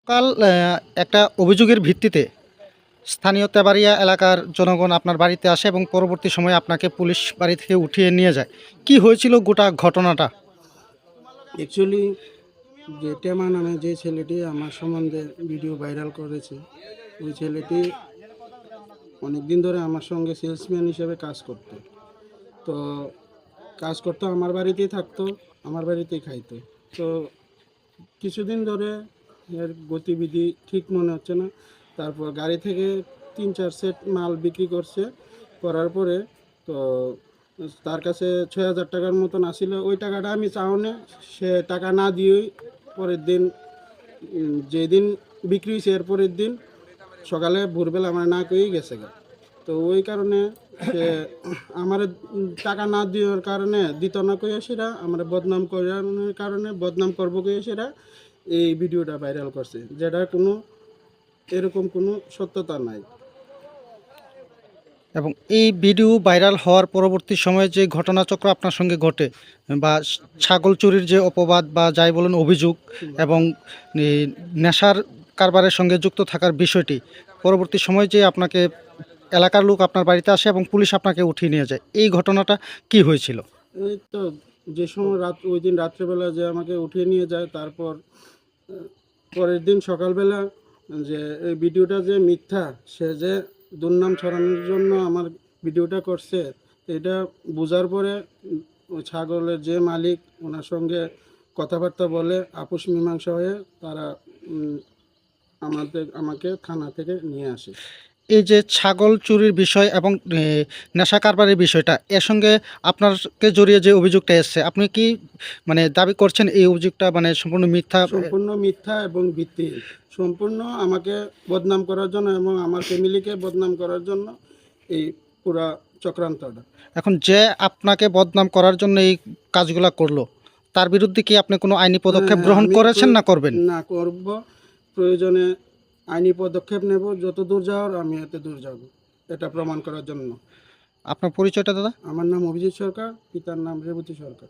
কাল একটা অভিযোগের ভিত্তিতে স্থানীয় তেবাড়িয়া এলাকার জনগণ আপনার বাড়িতে আসে এবং পরবর্তী সময়ে আপনাকে পুলিশ বাড়ি থেকে উঠিয়ে নিয়ে যায়। কি হয়েছিল গোটা ঘটনাটা? অ্যাকচুয়ালি যে টেমা নামে যে ছেলেটি আমার সম্বন্ধে ভিডিও ভাইরাল করেছে, ওই ছেলেটি অনেক দিন ধরে আমার সঙ্গে সেলসম্যান হিসেবে কাজ করতো। তো কাজ করতো, আমার বাড়িতেই থাকতো, আমার বাড়িতেই খাইতো। তো কিছুদিন ধরে এর গতিবিধি ঠিক মনে হচ্ছে না। তারপর গাড়ি থেকে 3-4 সেট মাল বিক্রি করছে, করার পরে তো তার কাছে 6,000 টাকার মতন আসিল। ওই টাকাটা আমি চাওনে, সে টাকা না দিয়েই পরের দিন যেদিন বিক্রি হয়েছে এর পরের দিন সকালে ভোরবেলা আমার না করেই গেছে গা। তো ওই কারণে সে আমার টাকা না দেওয়ার কারণে দিত না কইয়া সেরা আমার বদনাম করার কারণে বদনাম করবো কইয়া সেরা এই ভিডিওটা ভাইরাল করছে, যেটা কোনো এরকম কোনো সত্যতা নাই। এবং এই ভিডিও ভাইরাল হওয়ার পরবর্তী সময়ে যে ঘটনাচক্র আপনার সঙ্গে ঘটে বা ছাগল চুরির যে অপবাদ বা যাই বলুন অভিযোগ এবং এই নেশার কারবারের সঙ্গে যুক্ত থাকার বিষয়টি, পরবর্তী সময়ে যে আপনাকে এলাকার লোক আপনার বাড়িতে আসে এবং পুলিশ আপনাকে উঠিয়ে নিয়ে যায়, এই ঘটনাটা কি হয়েছিল? এই তো যে সময় ওই দিন রাত্রেবেলা যে আমাকে উঠিয়ে নিয়ে যায়, তারপর পরের দিন সকালবেলা যে এই ভিডিওটা যে মিথ্যা, সে যে দুর্নাম ছড়ানোর জন্য আমার ভিডিওটা করছে, এটা বোঝার পরে ওই ছাগলের যে মালিক ওনার সঙ্গে কথাবার্তা বলে আপোষ মীমাংসা হয়ে তারা আমাকে থানা থেকে নিয়ে আসে। এই যে ছাগল চুরির বিষয় এবং নেশা কারবারের বিষয়টা, এর সঙ্গে আপনাকে জড়িয়ে যে অভিযোগটা এসছে, আপনি কি মানে দাবি করছেন এই অভিযোগটা মানে সম্পূর্ণ মিথ্যা? সম্পূর্ণ মিথ্যা এবং ভিত্তিহীন, সম্পূর্ণ আমাকে বদনাম করার জন্য এবং আমার ফ্যামিলিকে বদনাম করার জন্য এই পুরা চক্রান্তটা। এখন যে আপনাকে বদনাম করার জন্য এই কাজগুলা করলো, তার বিরুদ্ধে কি আপনি কোনো আইনি পদক্ষেপ গ্রহণ আমি করেছেন না করবেন? না করব, প্রয়োজনে আইনি পদক্ষেপ নেব, যত দূর যাওয়ার আমি এত দূর যাব এটা প্রমাণ করার জন্য। আপনার পরিচয়টা দাদা? আমার নাম অভিজিৎ সরকার, পিতার নাম রেবতী সরকার।